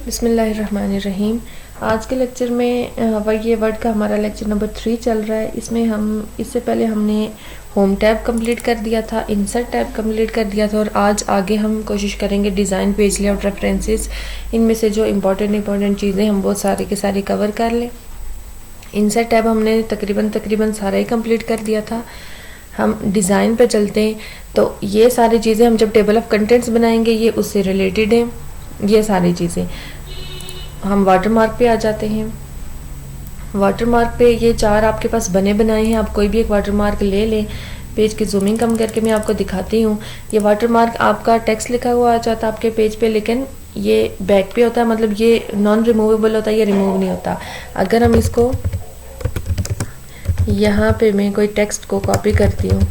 बिस्मिल्लाहिर्रहमानिर्रहीम। आज के लेक्चर में ये वर्ड का हमारा लेक्चर नंबर 3 चल रहा है। इसमें हम इससे पहले हमने होम टैब कंप्लीट कर दिया था, इंसर्ट टैब कंप्लीट कर दिया था और आज आगे हम कोशिश करेंगे डिज़ाइन, पेज लेआउट, रेफरेंसेस, इनमें से जो इम्पोर्टेंट चीज़ें हम वो सारे के सारे कवर कर लें। इंसर्ट टैब हमने तकरीबन सारा ही कंप्लीट कर दिया था। हम डिज़ाइन पे चलते हैं। तो ये सारी चीज़ें हम जब टेबल ऑफ कंटेंट्स बनाएंगे ये उससे रिलेटेड हैं। ये सारी चीज़ें हम वाटरमार्क पे आ जाते हैं। वाटरमार्क पे ये 4 आपके पास बने बनाए हैं। आप कोई भी एक वाटरमार्क ले लें। पेज की जूमिंग कम करके मैं आपको दिखाती हूँ। ये वाटरमार्क आपका टेक्स्ट लिखा हुआ आ जाता है आपके पेज पे, लेकिन ये बैक पे होता है, मतलब ये नॉन रिमूवेबल होता है, ये रिमूव नहीं होता। अगर हम इसको यहाँ पे मैं कोई टेक्स्ट को कॉपी करती हूँ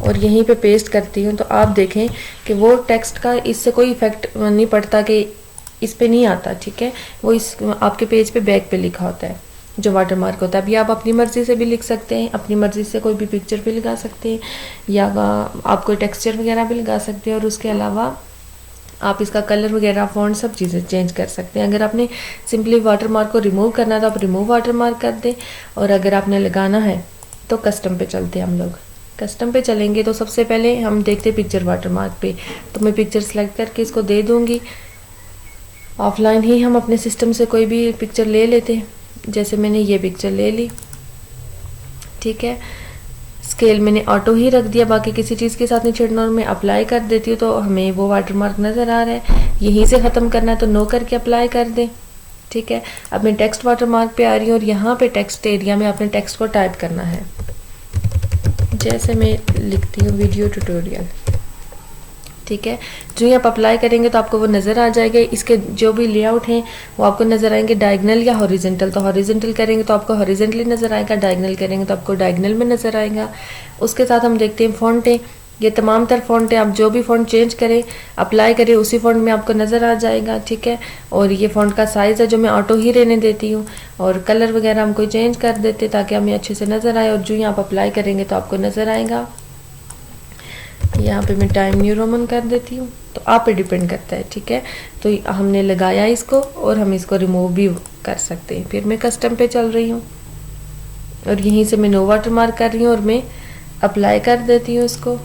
और यहीं पे पेस्ट करती हूँ तो आप देखें कि वो टेक्स्ट का इससे कोई इफेक्ट नहीं पड़ता, कि इस पे नहीं आता। ठीक है, वो इस आपके पेज पे बैक पे लिखा होता है जो वाटरमार्क होता है। अभी आप अपनी मर्जी से भी लिख सकते हैं, अपनी मर्जी से कोई भी पिक्चर भी लगा सकते हैं या आप कोई टेक्सचर वगैरह भी लगा सकते हैं और उसके अलावा आप इसका कलर वगैरह, फॉन्ट, सब चीज़ें चेंज कर सकते हैं। अगर आपने सिंपली वाटरमार्क को रिमूव करना है तो आप रिमूव वाटरमार्क कर दें, और अगर आपने लगाना है तो कस्टम पे चलते हैं। हम लोग कस्टम पे चलेंगे तो सबसे पहले हम देखते हैं पिक्चर वाटरमार्क पे। तो मैं पिक्चर सेलेक्ट करके इसको दे दूंगी। ऑफलाइन ही हम अपने सिस्टम से कोई भी पिक्चर ले लेते हैं। जैसे मैंने ये पिक्चर ले ली, ठीक है। स्केल मैंने ऑटो ही रख दिया, बाकी किसी चीज़ के साथ नहीं छेड़ना, और मैं अप्लाई कर देती हूँ तो हमें वो वाटरमार्क नज़र आ रहा है। यहीं से ख़त्म करना है तो नो करके अप्लाई कर दें। ठीक है, अब मैं टेक्स्ट वाटरमार्क पे आ रही हूँ और यहाँ पे टेक्स्ट एरिया में अपने टेक्स्ट को टाइप करना है। जैसे मैं लिखती हूँ वीडियो ट्यूटोरियल, ठीक है। जो ही आप अप्लाई करेंगे तो आपको वो नज़र आ जाएगा। इसके जो भी लेआउट हैं वो आपको नज़र आएंगे, डायगनल या हॉरिजेंटल। तो हॉरिजेंटल करेंगे तो आपको हॉरिजेंटली नज़र आएगा, डायगनल करेंगे तो आपको डायगनल में नज़र आएगा। उसके साथ हम देखते हैं फ़ॉन्ट है। ये तमाम तर फ़ॉन्ट है। आप जो भी फ़ॉन्ट चेंज करें, अप्लाई करें, उसी फ़ॉन्ट में आपको नज़र आ जाएगा। ठीक है, और ये फ़ॉन्ट का साइज़ है जो मैं ऑटो ही रहने देती हूँ, और कलर वगैरह हम कोई चेंज कर देते ताकि हमें अच्छे से नज़र आए। और जो ही आप अप्लाई करेंगे तो आपको नज़र आएगा। यहाँ पे मैं टाइम न्यू रोमन कर देती हूँ। तो आप पे डिपेंड करता है। ठीक है, तो हमने लगाया इसको और हम इसको रिमूव भी कर सकते हैं। फिर मैं कस्टम पे चल रही हूँ और यहीं से मैं नो वाटरमार्क कर रही हूँ और मैं अप्लाई कर देती हूँ इसको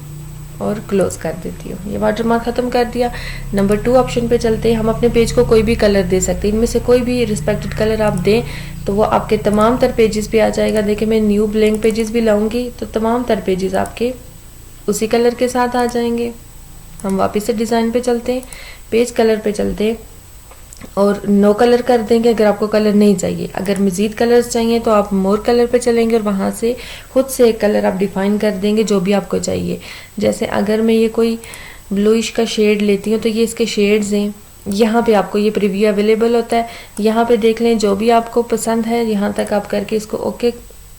और क्लोज कर देती हूँ। ये वाटरमार्क ख़त्म कर दिया। नंबर 2 ऑप्शन पे चलते हैं। हम अपने पेज को कोई भी कलर दे सकते हैं। इनमें से कोई भी रिस्पेक्टेड कलर आप दें तो वो आपके तमाम तर पेजेस पे आ जाएगा। देखिए, मैं न्यू ब्लैंक पेजेस भी लाऊंगी तो तमाम तर पेजेस आपके उसी कलर के साथ आ जाएंगे। हम वापस से डिज़ाइन पे चलते हैं, पेज कलर पे चलते हैं और नो कलर कर देंगे अगर आपको कलर नहीं चाहिए। अगर मज़ीद कलर्स चाहिए तो आप मोर कलर पे चलेंगे और वहाँ से खुद से एक कलर आप डिफ़ाइन कर देंगे जो भी आपको चाहिए। जैसे अगर मैं ये कोई ब्लूइश का शेड लेती हूँ तो ये इसके शेड्स हैं। यहाँ पे आपको ये प्रीव्यू अवेलेबल होता है। यहाँ पे देख लें जो भी आपको पसंद है, यहाँ तक आप करके इसको ओके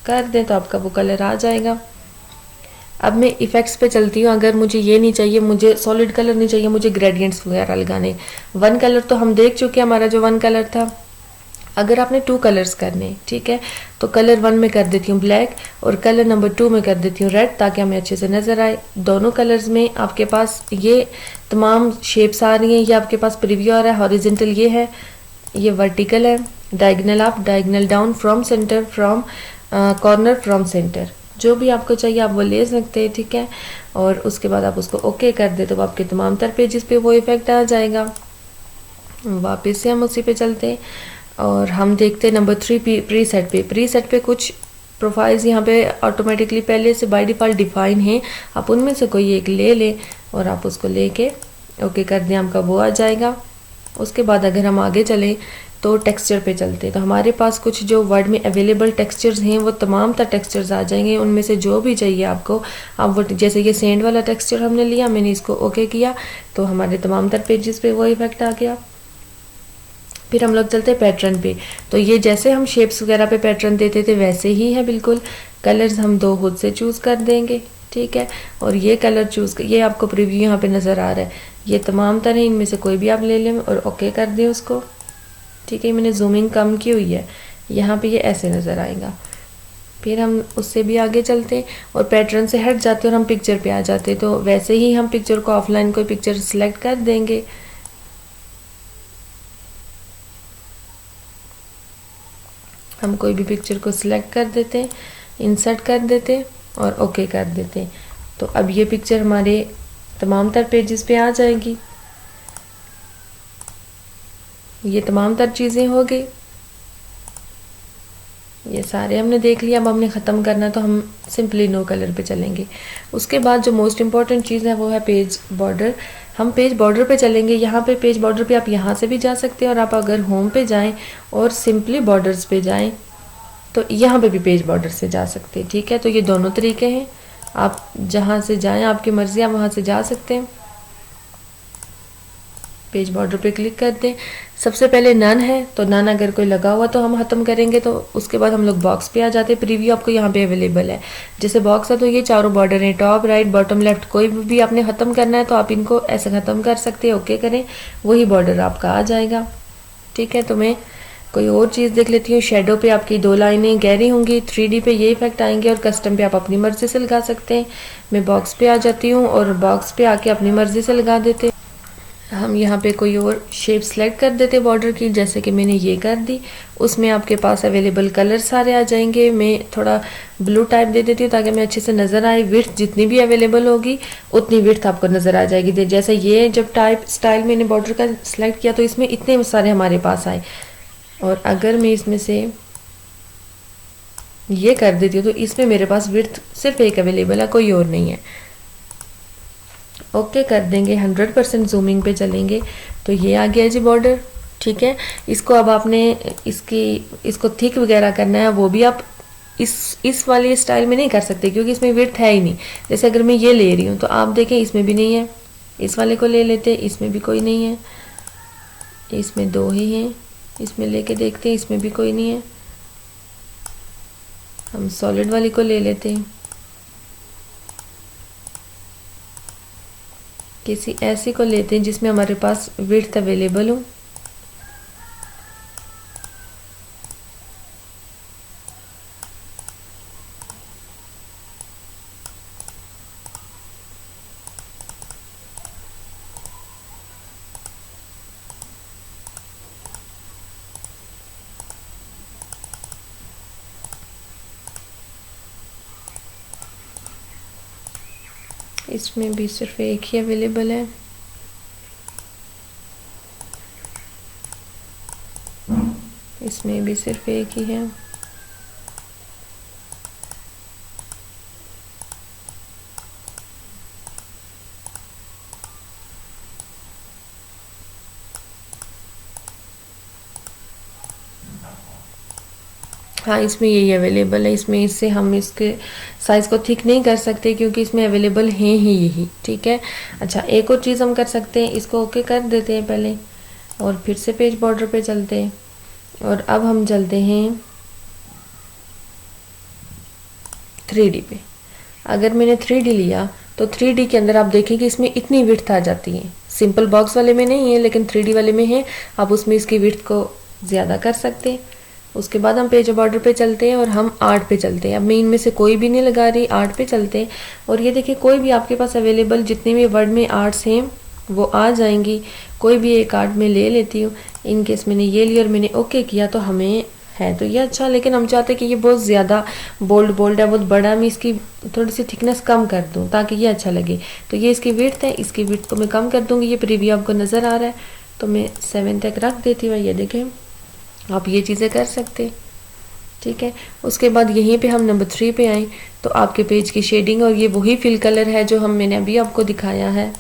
कर दें तो आपका वो कलर आ जाएगा। अब मैं इफ़ेक्ट्स पे चलती हूँ। अगर मुझे ये नहीं चाहिए, मुझे सॉलिड कलर नहीं चाहिए, मुझे ग्रेडियंट्स वगैरह लगाने। 1 कलर तो हम देख चुके हैं, हमारा जो 1 कलर था। अगर आपने 2 कलर्स करने, ठीक है, तो कलर 1 में कर देती हूँ ब्लैक और कलर नंबर 2 में कर देती हूँ रेड, ताकि हमें अच्छे से नज़र आए। दोनों कलर्स में आपके पास ये तमाम शेप्स आ रही हैं। ये आपके पास प्रीव्यू आ रहा है। हॉरिजेंटल ये है, ये वर्टिकल है, diagonal up, diagonal down, from centre, from corner, from centre. जो भी आपको चाहिए आप वो ले सकते हैं। ठीक है, और उसके बाद आप उसको ओके कर दे तो आपके तमाम तर पेजेस पे वो इफेक्ट आ जाएगा। वापस से हम उसी पे चलते हैं और हम देखते हैं नंबर 3 प्रीसेट पे। प्रीसेट पे कुछ प्रोफाइल्स यहाँ पे ऑटोमेटिकली पहले से बाय डिफ़ॉल्ट डिफाइन हैं। आप उनमें से कोई एक ले लें और आप उसको लेके ओके कर दें, आपका वो आ जाएगा। उसके बाद अगर हम आगे चलें तो टेक्सचर पे चलते हैं। तो हमारे पास कुछ जो वर्ड में अवेलेबल टेक्सचर्स हैं वो तमाम तर टेक्सचर्स आ जाएंगे। उनमें से जो भी चाहिए आपको आप वो, जैसे ये सेंड वाला टेक्सचर हमने लिया, मैंने इसको ओके किया तो हमारे तमाम तर पेजेस पे वो इफेक्ट आ गया। फिर हम लोग चलते हैं पैटर्न पे। तो ये जैसे हम शेप्स वगैरह पे पैटर्न देते थे वैसे ही है बिल्कुल। कलर्स हम 2 खुद से चूज़ कर देंगे। ठीक है, और ये कलर चूज़ कर, ये आपको प्रीव्यू यहाँ पे नज़र आ रहा है। ये तमाम तरह इनमें से कोई भी आप ले लें और ओके कर दें उसको। ठीक है, मैंने जूमिंग कम की हुई है, यहाँ पे ये ऐसे नज़र आएगा। फिर हम उससे भी आगे चलते हैं और पैटर्न से हट जाते हैं और हम पिक्चर पे आ जाते हैं। तो वैसे ही हम पिक्चर को ऑफलाइन कोई पिक्चर सिलेक्ट कर देंगे हम कोई भी पिक्चर को सिलेक्ट कर देते, इंसर्ट कर देते और ओके कर देते। तो अब ये पिक्चर हमारे तमाम तर पेजेस पे आ जाएगी। ये तमाम तर चीज़ें हो गई, ये सारे हमने देख लिया। अब हमने ख़त्म करना है तो हम सिंपली नो कलर पे चलेंगे। उसके बाद जो मोस्ट इम्पॉर्टेंट चीज़ है वो है पेज बॉर्डर। हम पेज बॉर्डर पे चलेंगे। यहाँ पे पेज बॉर्डर पे आप यहाँ से भी जा सकते हैं और आप अगर होम पे जाएं और सिंपली बॉर्डर्स पे जाएं तो यहाँ पे भी पेज बॉर्डर से जा सकते हैं। ठीक है, तो ये दोनों तरीके हैं, आप जहाँ से जाएं आपकी मर्ज़ी, आप वहाँ से जा सकते हैं। पेज बॉर्डर पे क्लिक कर दें। सबसे पहले नन है तो नन अगर कोई लगा हुआ तो हम ख़त्म करेंगे। तो उसके बाद हम लोग बॉक्स पे आ जाते हैं। प्रीव्यू आपको यहाँ पे अवेलेबल है। जैसे बॉक्स है तो ये चारों बॉर्डर हैं, टॉप राइट बॉटम लेफ्ट। कोई भी आपने ख़त्म करना है तो आप इनको ऐसे ख़त्म कर सकते हैं। ओके करें, वही बॉर्डर आपका आ जाएगा। ठीक है, तो मैं कोई और चीज़ देख लेती हूँ। शेडो पे आपकी 2 लाइनें गहरी होंगी, 3D पे ये इफेक्ट आएंगे और कस्टम पे आप अपनी मर्ज़ी से लगा सकते हैं। मैं बॉक्स पे आ जाती हूँ और बॉक्स पे आके अपनी मर्ज़ी से लगा देते हैं। हम यहाँ पे कोई और शेप सेलेक्ट कर देते बॉर्डर की, जैसे कि मैंने ये कर दी। उसमें आपके पास अवेलेबल कलर सारे आ जाएंगे। मैं थोड़ा ब्लू टाइप दे देती हूँ ताकि मैं अच्छे से नज़र आए। विड्थ जितनी भी अवेलेबल होगी उतनी विड्थ आपको नज़र आ जाएगी। जैसे ये जब टाइप स्टाइल मैंने बॉर्डर का सिलेक्ट किया तो इसमें इतने सारे हमारे पास आए। और अगर मैं इसमें से ये कर देती हूँ तो इसमें मेरे पास विड्थ सिर्फ एक अवेलेबल है, कोई और नहीं है। ओके कर देंगे, 100% जूमिंग पे चलेंगे तो ये आ गया जी बॉर्डर। ठीक है, इसको अब आपने इसको थिक वगैरह करना है, वो भी आप इस वाले स्टाइल में नहीं कर सकते क्योंकि इसमें विड्थ है ही नहीं। जैसे अगर मैं ये ले रही हूँ तो आप देखें इसमें भी नहीं है। इस वाले को ले लेते, इसमें भी कोई नहीं है। इसमें 2 ही हैं, इसमें लेके देखते हैं, इसमें भी कोई नहीं है। हम सॉलिड वाली को ले लेते हैं। किसी ऐसी को लेते हैं जिसमें हमारे पास विड्थ अवेलेबल हो। इसमें भी सिर्फ एक ही अवेलेबल है। इसमें भी सिर्फ एक ही है। हाँ, इसमें यही अवेलेबल है। इसमें इससे हम इसके साइज़ को थिक नहीं कर सकते क्योंकि इसमें अवेलेबल हैं ही यही। ठीक है, अच्छा एक और चीज़ हम कर सकते हैं, इसको ओके कर देते हैं पहले और फिर से पेज बॉर्डर पे चलते हैं। और अब हम चलते हैं 3D पे। अगर मैंने 3D लिया तो 3D के अंदर आप देखें कि इसमें इतनी विड्थ आ जाती है। सिंपल बॉक्स वाले में नहीं है लेकिन 3D वाले में है। आप उसमें इसकी विड्थ को ज़्यादा कर सकते हैं। उसके बाद हम पेज बॉर्डर पे चलते हैं और हम आर्ट पे चलते हैं। अब मैं इनमें से कोई भी नहीं लगा रही, आर्ट पे चलते हैं। और ये देखिए कोई भी आपके पास अवेलेबल जितने भी वर्ड में आर्ट्स हैं वो आ जाएंगी। कोई भी एक आर्ट में ले लेती हूँ। इन केस मैंने ये लिया और मैंने ओके किया तो हमें है तो ये अच्छा, लेकिन हम चाहते हैं कि ये बहुत ज़्यादा बोल्ड है, बहुत बड़ा। मैं इसकी थोड़ी सी थिकनेस कम कर दूँ ताकि ये अच्छा लगे। तो ये इसकी विड्थ है, इसकी विड्थ को मैं कम कर दूँगी। ये प्रीव्यू आपको नज़र आ रहा है तो मैं 7 तक रख देती हूँ। ये देखें, आप ये चीज़ें कर सकते हैं। ठीक है, उसके बाद यहीं पे हम नंबर 3 पे आए तो आपके पेज की शेडिंग और ये वही फिल कलर है जो मैंने अभी आपको दिखाया है।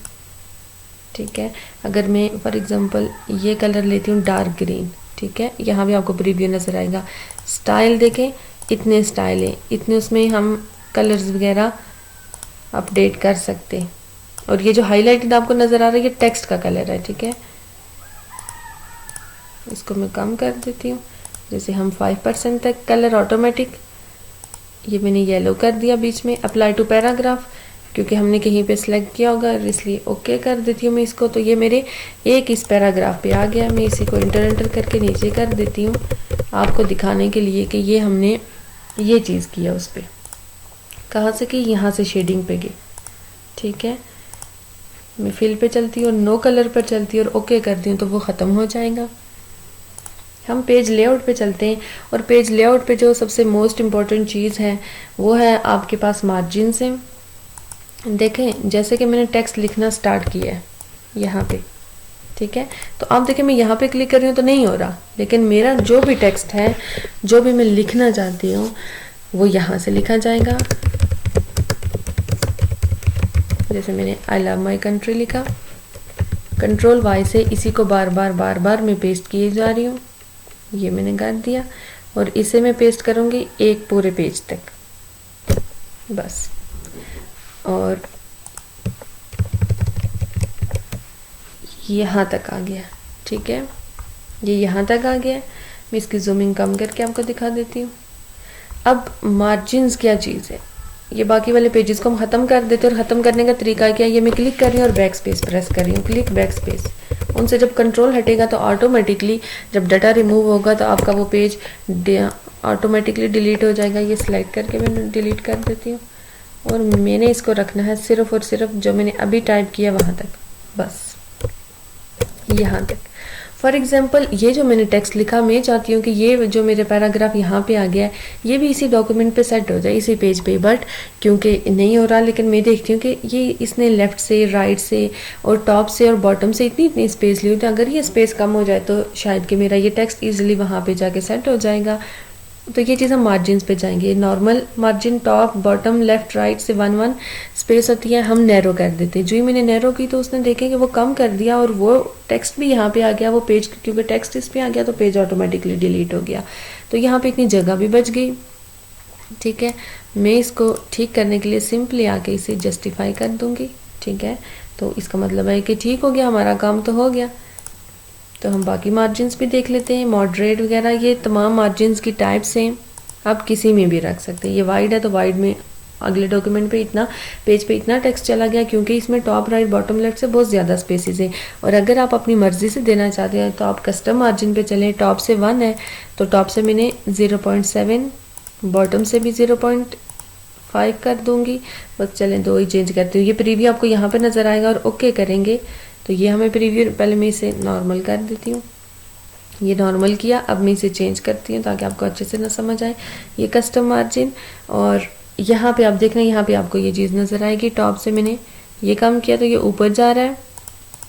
ठीक है, अगर मैं फॉर एग्जांपल ये कलर लेती हूँ डार्क ग्रीन। ठीक है, यहाँ भी आपको प्रीव्यू नज़र आएगा। स्टाइल देखें, इतने स्टाइल हैं, इतने उसमें हम कलर्स वगैरह अपडेट कर सकते हैं। और ये जो हाईलाइटेड आपको नज़र आ रहा है ये टेक्स्ट का कलर है। ठीक है, इसको मैं कम कर देती हूँ। जैसे हम 5% तक कलर ऑटोमेटिक, ये मैंने येलो कर दिया बीच में। अप्लाई टू पैराग्राफ क्योंकि हमने कहीं पे सिलेक्ट किया होगा इसलिए ओके कर देती हूँ मैं इसको। तो ये मेरे एक इस पैराग्राफ पे आ गया। मैं इसी को इंटर करके नीचे कर देती हूँ आपको दिखाने के लिए कि ये हमने ये चीज़ किया उस पर। कहाँ से की, यहाँ से शेडिंग पे गई। ठीक है, मैं फिल पे चलती हूँ और नो कलर पर चलती हूँ और ओके करती हूँ तो वो ख़त्म हो जाएगा। हम पेज लेआउट पे चलते हैं और पेज लेआउट पे जो सबसे मोस्ट इम्पॉर्टेंट चीज़ है वो है आपके पास मार्जिन से। देखें जैसे कि मैंने टेक्स्ट लिखना स्टार्ट किया है यहाँ पे, ठीक है, तो आप देखें मैं यहाँ पे क्लिक कर रही हूँ तो नहीं हो रहा, लेकिन मेरा जो भी टेक्स्ट है, जो भी मैं लिखना चाहती हूँ वो यहाँ से लिखा जाएगा। जैसे मैंने आई लव माई कंट्री लिखा, कंट्रोल वाई से इसी को बार बार मैं पेस्ट किए जा रही हूँ, ये मैंने कर दिया और इसे मैं पेस्ट करूँगी एक पूरे पेज तक बस। और यहाँ तक आ गया, ठीक है, ये यहाँ तक आ गया। मैं इसकी जूमिंग कम करके आपको दिखा देती हूँ। अब मार्जिन्स क्या चीज़ है, ये बाकी वाले पेजेस को हम ख़त्म कर देते हैं और ख़त्म करने का तरीका क्या है, ये मैं क्लिक कर रही हूँ और बैक स्पेस प्रेस कर रही हूँ, क्लिक बैक स्पेस। उनसे जब कंट्रोल हटेगा तो ऑटोमेटिकली जब डाटा रिमूव होगा तो आपका वो पेज ऑटोमेटिकली डिलीट हो जाएगा। ये सिलेक्ट करके मैं डिलीट कर देती हूँ और मैंने इसको रखना है सिर्फ और सिर्फ जो मैंने अभी टाइप किया वहाँ तक, बस यहाँ तक। फॉर एग्जाम्पल ये जो मैंने टेक्स्ट लिखा, मैं चाहती हूँ कि ये जो मेरे पैराग्राफ यहाँ पे आ गया है ये भी इसी डॉक्यूमेंट पे सेट हो जाए, इसी पेज पे, बट क्योंकि नहीं हो रहा, लेकिन मैं देखती हूँ कि ये इसने लेफ़्ट से, राइट से और टॉप से और बॉटम से इतनी स्पेस ली हुई, तो अगर ये स्पेस कम हो जाए तो शायद कि मेरा ये टेक्स्ट ईजिली वहाँ पर जाके सेट हो जाएगा। तो ये चीज़ हम मार्जिन्स पे जाएंगे। Normal margin top bottom left right से 1 स्पेस होती है, हम नैरो कर देते हैं। जो ही मैंने नैरो की तो उसने देखे कि वो कम कर दिया और वो टेक्स्ट भी यहाँ पे आ गया, वो पेज, क्योंकि टेक्स्ट इस पे आ गया तो पेज ऑटोमेटिकली डिलीट हो गया। तो यहाँ पे इतनी जगह भी बच गई, ठीक है। मैं इसको ठीक करने के लिए सिंपली आके इसे जस्टिफाई कर दूंगी, ठीक है। तो इसका मतलब है कि ठीक हो गया, हमारा काम तो हो गया। तो हम बाकी मार्जिन्स भी देख लेते हैं, मॉडरेट वगैरह, ये तमाम मार्जिन्स की टाइप्स हैं, आप किसी में भी रख सकते हैं। ये वाइड है तो वाइड में अगले डॉक्यूमेंट पे इतना, पेज पे इतना टेक्स्ट चला गया, क्योंकि इसमें टॉप राइट बॉटम लेफ्ट से बहुत ज़्यादा स्पेसेस हैं। और अगर आप अपनी मर्ज़ी से देना चाहते हैं तो आप कस्टम मार्जिन पे चलें। टॉप से 1 है तो टॉप से मैंने 0.7, बॉटम से भी 0.5 कर दूंगी, बस चलें 2 ही चेंज करती हूँ। ये प्रीव्यू आपको यहाँ पे नज़र आएगा और ओके करेंगे तो ये हमें प्रीव्यू, पहले मैं इसे नॉर्मल कर देती हूँ, ये नॉर्मल किया, अब मैं इसे चेंज करती हूँ ताकि आपको अच्छे से ना समझ आए। ये कस्टम मार्जिन, और यहाँ पे आप देखना, यहाँ पे आपको ये चीज़ नज़र आएगी, टॉप से मैंने ये कम किया तो ये ऊपर जा रहा है,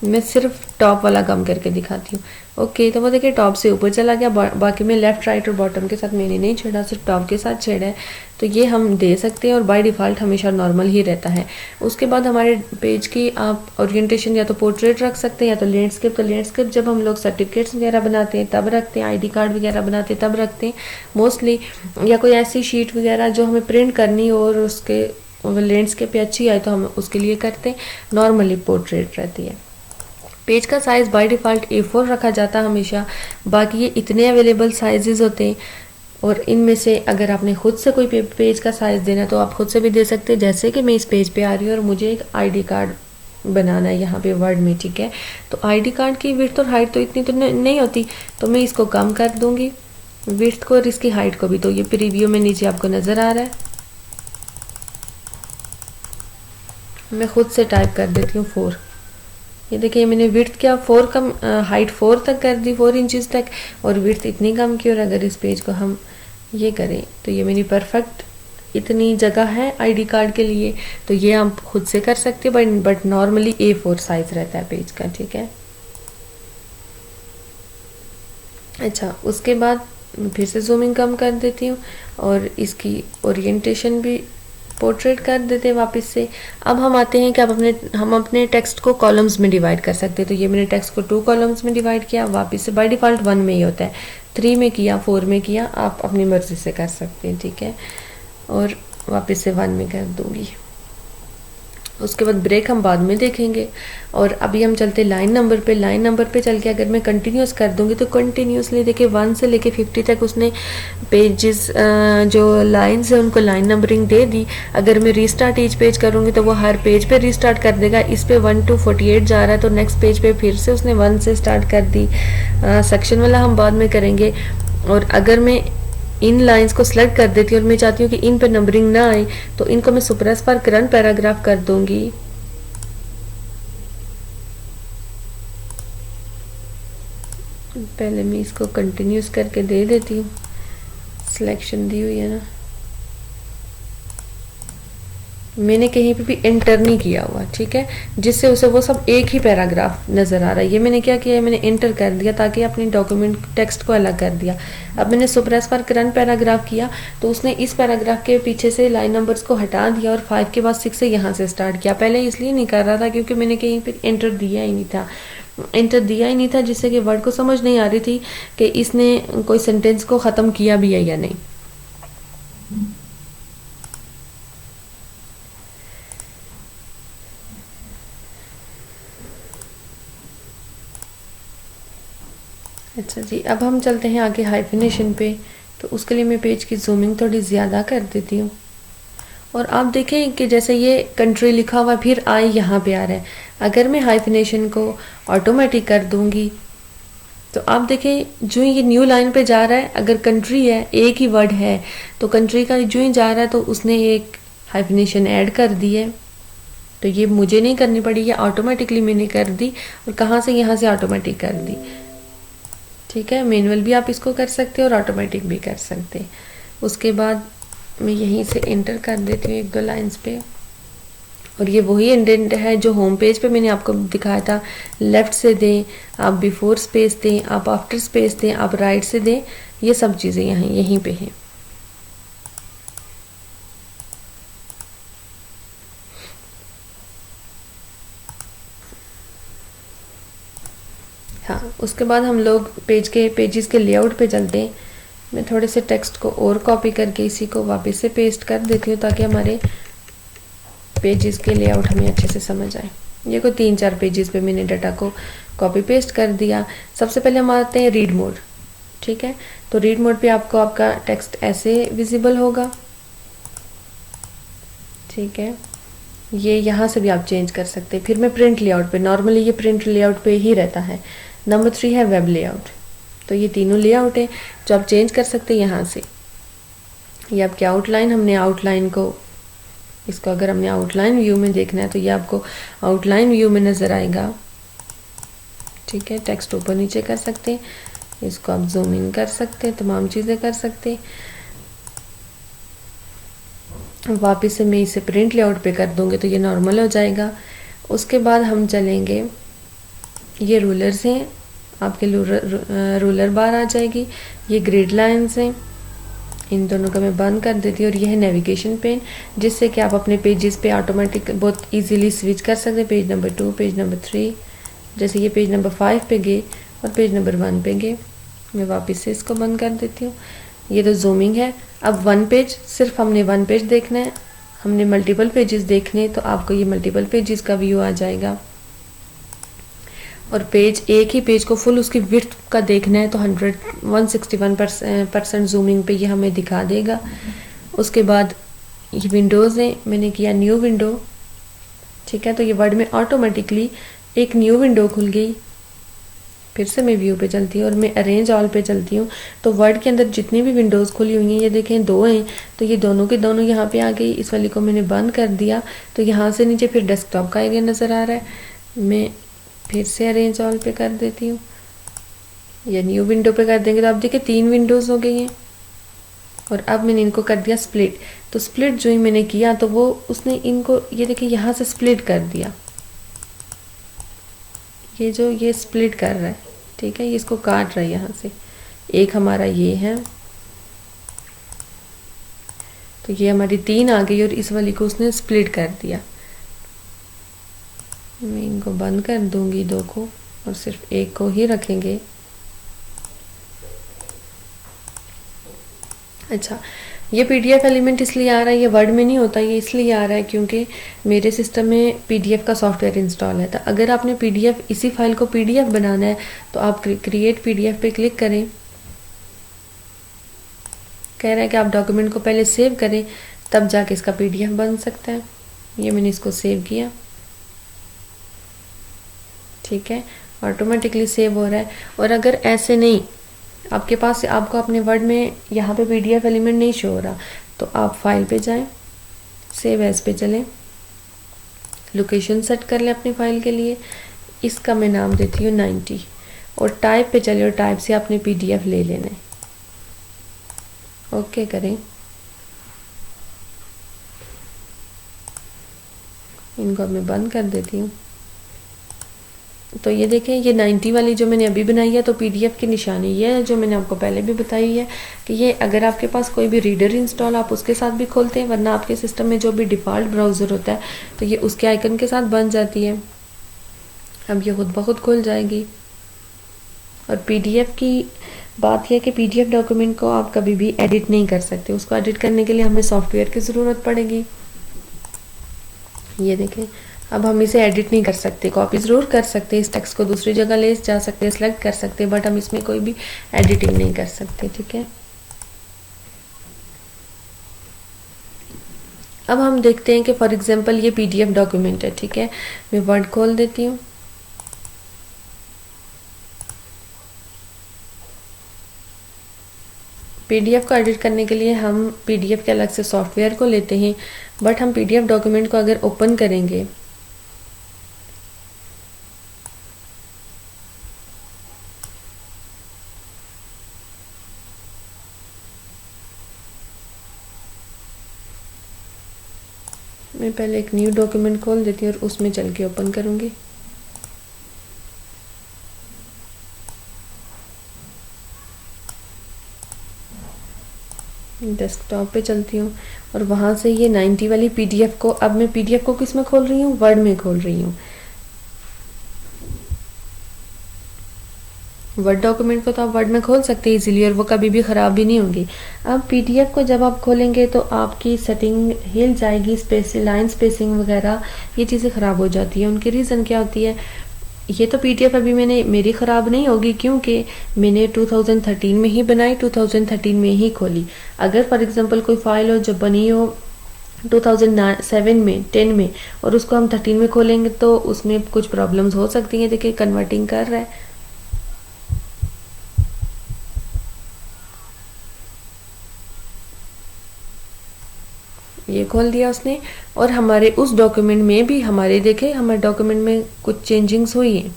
मैं सिर्फ टॉप वाला कम करके दिखाती हूँ। ओके, तो वो देखिए टॉप से ऊपर चला गया, बाकी में लेफ्ट राइट और बॉटम के साथ मैंने नहीं छेड़ा, सिर्फ टॉप के साथ छेड़ा है। तो ये हम दे सकते हैं और बाय डिफ़ॉल्ट हमेशा नॉर्मल ही रहता है। उसके बाद हमारे पेज की आप ओरिएंटेशन या तो पोर्ट्रेट रख सकते हैं या तो लैंडस्केप। तो लैंडस्केप जब हम लोग सर्टिफिकेट्स वगैरह बनाते हैं तब रखते हैं, ID कार्ड वगैरह बनाते हैं तब रखते हैं मोस्टली, या कोई ऐसी शीट वगैरह जो हमें प्रिंट करनी हो और उसके लैंडस्केप पे अच्छी आए तो हम उसके लिए करते हैं। नॉर्मली पोर्ट्रेट रहती है। पेज का साइज़ बाय डिफ़ॉल्ट A4 रखा जाता है हमेशा, बाकी ये इतने अवेलेबल साइजेस होते हैं और इनमें से अगर आपने खुद से कोई पेज का साइज़ देना तो आप खुद से भी दे सकते हैं। जैसे कि मैं इस पेज पे आ रही हूँ और मुझे एक ID कार्ड बनाना है यहाँ पे वर्ड में, ठीक है, तो ID कार्ड की विड्थ और हाइट तो इतनी तो नहीं होती, तो मैं इसको कम कर दूँगी, विड्थ को और इसकी हाइट को भी। तो ये प्रीव्यू में नीचे आपको नज़र आ रहा है, मैं खुद से टाइप कर देती हूँ 4। ये देखिए मैंने विड्थ क्या 4 कम, हाइट 4 तक कर दी, 4 इंचज़ तक, और विड्थ इतनी कम की। और अगर इस पेज को हम ये करें तो ये मेरी परफेक्ट इतनी जगह है ID कार्ड के लिए। तो ये आप खुद से कर सकते हैं, बट नॉर्मली A4 साइज़ रहता है पेज का, ठीक है। अच्छा, उसके बाद फिर से जूमिंग कम कर देती हूँ और इसकी ओरिएंटेशन भी पोर्ट्रेट कर देते हैं वापस से। अब हम आते हैं कि हम अपने टेक्स्ट को कॉलम्स में डिवाइड कर सकते हैं। तो ये मैंने टेक्स्ट को 2 कॉलम्स में डिवाइड किया, वापस से बाय डिफ़ॉल्ट 1 में ही होता है, 3 में किया, 4 में किया, आप अपनी मर्ज़ी से कर सकते हैं, ठीक है। और वापस से 1 में कर दूँगी। उसके बाद ब्रेक हम बाद में देखेंगे। और अभी हम चलते लाइन नंबर पे। लाइन नंबर पे चल के अगर मैं कंटिन्यूस कर दूंगी तो कंटिन्यूसली देखिए 1 से लेके 50 तक उसने पेजेस जो लाइंस है उनको लाइन नंबरिंग दे दी। अगर मैं रीस्टार्ट ईच पेज करूंगी तो वो हर पेज पे रीस्टार्ट कर देगा। इस पे 1 to 48 जा रहा है तो नेक्स्ट पेज पे फिर से उसने 1 से स्टार्ट कर दी। सेक्शन वाला हम बाद में करेंगे। और अगर मैं इन लाइंस को सिलेक्ट कर देती हूँ और मैं चाहती हूँ कि इन पे नंबरिंग ना आए तो इनको मैं सुप्रेस फॉर करंट पैराग्राफ कर दूंगी। पहले मैं इसको कंटिन्यूस करके दे देती हूँ, सिलेक्शन दी हुई है ना, मैंने कहीं पे भी एंटर नहीं किया हुआ, ठीक है, जिससे उसे वो सब एक ही पैराग्राफ नजर आ रहा है। ये मैंने क्या किया है, मैंने एंटर कर दिया ताकि अपनी डॉक्यूमेंट टेक्स्ट को अलग कर दिया। अब मैंने सुप्रेस फॉर करंट पैराग्राफ किया तो उसने इस पैराग्राफ के पीछे से लाइन नंबर्स को हटा दिया और 5 के बाद 6 से यहाँ से स्टार्ट किया। पहले इसलिए नहीं कर रहा था क्योंकि मैंने कहीं पर एंटर दिया ही नहीं था, जिससे कि वर्ड को समझ नहीं आ रही थी कि इसने कोई सेंटेंस को ख़त्म किया भी है या नहीं। अच्छा जी, अब हम चलते हैं आगे हाइफिनेशन पे। तो उसके लिए मैं पेज की जूमिंग थोड़ी ज़्यादा कर देती हूँ और आप देखें कि जैसे ये कंट्री लिखा हुआ फिर आई यहाँ पे आ रहा है। अगर मैं हाइफिनेशन को ऑटोमेटिक कर दूंगी तो आप देखें जो ये न्यू लाइन पे जा रहा है, अगर कंट्री है एक ही वर्ड है तो कंट्री का जो ही जा रहा है तो उसने एक हाइफिनेशन ऐड कर दी है। तो ये मुझे नहीं करनी पड़ी, ये ऑटोमेटिकली मैंने कर दी और कहाँ से, यहाँ से ऑटोमेटिक कर दी। ठीक है, मैनुअल भी आप इसको कर सकते हैं और ऑटोमेटिक भी कर सकते हैं। उसके बाद मैं यहीं से एंटर कर देती हूँ 1-2 लाइंस पे और ये वही इंडेंट है जो होम पेज पे मैंने आपको दिखाया था। लेफ्ट से दें, आप बिफोर स्पेस दें, आप आफ्टर स्पेस दें, आप राइट से दें, ये सब चीज़ें यहाँ यहीं पे हैं। हाँ, उसके बाद हम लोग पेजेस के लेआउट पे चलते हैं। मैं थोड़े से टेक्स्ट को और कॉपी करके इसी को वापस से पेस्ट कर देती हूँ ताकि हमारे पेजेस के लेआउट हमें अच्छे से समझ आए। ये को 3-4 पेजेस पे मैंने डाटा को कॉपी पेस्ट कर दिया। सबसे पहले हम आते हैं रीड मोड। ठीक है, तो रीड मोड पे आपको आपका टेक्स्ट ऐसे विजिबल होगा। ठीक है, ये यहाँ से भी आप चेंज कर सकते हैं। फिर मैं प्रिंट लेआउट पे, नॉर्मली ये प्रिंट लेआउट पे ही रहता है। नंबर 3 है वेब लेआउट। तो ये तीनों लेआउट है जो आप चेंज कर सकते हैं यहाँ से। ये आपकी आउटलाइन, हमने आउटलाइन को, इसको अगर हमने आउटलाइन व्यू में देखना है तो ये आपको आउटलाइन व्यू में नज़र आएगा। ठीक है, टेक्स्ट ऊपर नीचे कर सकते हैं, इसको आप जूम इन कर सकते हैं, तमाम चीज़ें कर सकते हैं। वापस से मैं इसे प्रिंट लेआउट पे कर दूंगी तो ये नॉर्मल हो जाएगा। उसके बाद हम चलेंगे, ये रूलर्स हैं, आपके रूलर बार आ जाएगी। ये ग्रिड लाइंस हैं, इन दोनों को मैं बंद कर देती हूँ। और ये है नेविगेशन पेन, जिससे कि आप अपने पेजेस पे ऑटोमेटिक बहुत इजीली स्विच कर सकते हैं। पेज नंबर 2, पेज नंबर 3, जैसे ये पेज नंबर 5 पे गए और पेज नंबर 1 पे गए। मैं वापस से इसको बंद कर देती हूँ। ये तो जूमिंग है। अब 1 पेज, सिर्फ हमने 1 पेज देखना है, हमने मल्टीपल पेजेस देखने तो आपको ये मल्टीपल पेजेस का व्यू आ जाएगा। और पेज, एक ही पेज को फुल उसकी विड्थ का देखना है तो 161% जूमिंग पे ये हमें दिखा देगा। उसके बाद ये विंडोज़ हैं, मैंने किया न्यू विंडो। ठीक है, तो ये वर्ड में ऑटोमेटिकली एक न्यू विंडो खुल गई। फिर से मैं व्यू पे चलती हूँ और मैं अरेंज ऑल पे चलती हूँ तो वर्ड के अंदर जितनी भी विंडोज़ खुली हुई हैं, ये देखें 2 हैं तो ये दोनों के दोनों यहाँ पे आ गई। इस वाली को मैंने बंद कर दिया तो यहाँ से नीचे फिर डेस्कटॉप का एरिया नज़र आ रहा है। मैं फिर से अरेंज ऑल पे कर देती हूँ या न्यू विंडो पे कर देंगे तो आप देखिए 3 विंडोज़ हो गई हैं। और अब मैंने इनको कर दिया स्प्लिट। तो स्प्लिट जो ही मैंने किया तो वो उसने इनको, ये देखिए यहाँ से स्प्लिट कर दिया। ये स्प्लिट कर रहा है। ठीक है, ये इसको काट रहा है यहाँ से। एक हमारा ये है, तो ये हमारी 3 आ गई और इस वाली को उसने स्प्लिट कर दिया। मैं इनको बंद कर दूंगी 2 को और सिर्फ 1 को ही रखेंगे। अच्छा, ये पीडीएफ एलिमेंट इसलिए आ रहा है, ये वर्ड में नहीं होता, ये इसलिए आ रहा है क्योंकि मेरे सिस्टम में पीडीएफ का सॉफ्टवेयर इंस्टॉल है। तो अगर आपने पीडीएफ, इसी फाइल को पीडीएफ बनाना है तो आप क्रिएट पीडीएफ पे क्लिक करें। कह रहा है कि आप डॉक्यूमेंट को पहले सेव करें तब जाके इसका पीडीएफ बन सकता है। ये मैंने इसको सेव किया। ठीक है, ऑटोमेटिकली सेव हो रहा है। और अगर ऐसे नहीं, आपके पास, आपको अपने वर्ड में यहाँ पे पीडीएफ एलिमेंट नहीं शो हो रहा तो आप फाइल पे जाएं, सेव एज पे चलें, लोकेशन सेट कर लें अपनी फाइल के लिए। इसका मैं नाम देती हूँ 90 और टाइप पे चले और टाइप से आपने PDF ले लेना है। ओके करें, इनको मैं बंद कर देती हूँ। तो ये देखें, ये 90 वाली जो मैंने अभी बनाई है, तो PDF की निशानी ये है जो मैंने आपको पहले भी बताई है कि ये अगर आपके पास कोई भी रीडर इंस्टॉल आप उसके साथ भी खोलते हैं, वरना आपके सिस्टम में जो भी डिफ़ॉल्ट ब्राउज़र होता है तो ये उसके आइकन के साथ बन जाती है। अब ये खुद ब खुद खुल जाएगी। और PDF की बात यह है कि PDF डॉक्यूमेंट को आप कभी भी एडिट नहीं कर सकते, उसको एडिट करने के लिए हमें सॉफ्टवेयर की ज़रूरत पड़ेगी। ये देखें, अब हम इसे एडिट नहीं कर सकते, कॉपी ज़रूर कर सकते हैं, इस टेक्स्ट को दूसरी जगह ले जा सकते हैं, सेलेक्ट कर सकते हैं, बट हम इसमें कोई भी एडिटिंग नहीं कर सकते। ठीक है, अब हम देखते हैं कि फॉर एग्जांपल ये PDF डॉक्यूमेंट है। ठीक है, मैं वर्ड खोल देती हूँ। PDF को एडिट करने के लिए हम PDF के अलग से सॉफ्टवेयर को लेते हैं, बट हम PDF डॉक्यूमेंट को अगर ओपन करेंगे मैं पहले एक न्यू डॉक्यूमेंट खोल देती हूँ और उसमें चल के ओपन करूँगी। डेस्कटॉप पे चलती हूँ और वहाँ से ये 90 वाली PDF को, अब मैं PDF को किस में खोल रही हूँ, वर्ड में खोल रही हूँ। वर्ड डॉक्यूमेंट को तो आप वर्ड में खोल सकते हैं इजीली और वो कभी भी ख़राब भी नहीं होगी। अब PDF को जब आप खोलेंगे तो आपकी सेटिंग हिल जाएगी, लाइन स्पेसिंग वगैरह ये चीज़ें ख़राब हो जाती है। उनकी रीज़न क्या होती है, ये तो PDF अभी मेरी ख़राब नहीं होगी क्योंकि मैंने 2013 में ही बनाई, 2013 में ही खोली। अगर फॉर एग्जांपल कोई फाइल हो जो बनी हो 2007 में, 10 में, और उसको हम 13 में खोलेंगे तो उसमें कुछ प्रॉब्लम्स हो सकती हैं। देखिए कन्वर्टिंग कर रहा है, ये खोल दिया उसने। और हमारे उस डॉक्यूमेंट में भी हमारे देखे हमारे डॉक्यूमेंट में कुछ चेंजिंग्स हुई हैं।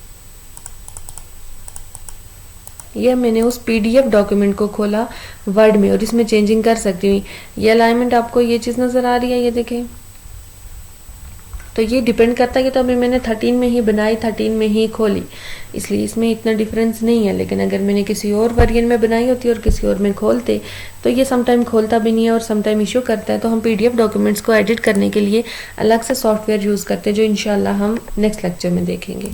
ये मैंने उस PDF डॉक्यूमेंट को खोला वर्ड में और इसमें चेंजिंग कर सकती हूँ। ये अलाइनमेंट आपको ये चीज़ नज़र आ रही है, ये देखें। तो ये डिपेंड करता है कि तो अभी मैंने 13 में ही बनाई, 13 में ही खोली, इसलिए इसमें इतना डिफरेंस नहीं है। लेकिन अगर मैंने किसी और वेरिएंट में बनाई होती और किसी और में खोलते तो ये समटाइम खोलता भी नहीं है और समटाइम इशू करता है। तो हम PDF डॉक्यूमेंट्स को एडिट करने के लिए अलग से सॉफ्टवेयर यूज़ करते हैं जो इंशाल्लाह हम नेक्स्ट लेक्चर में देखेंगे।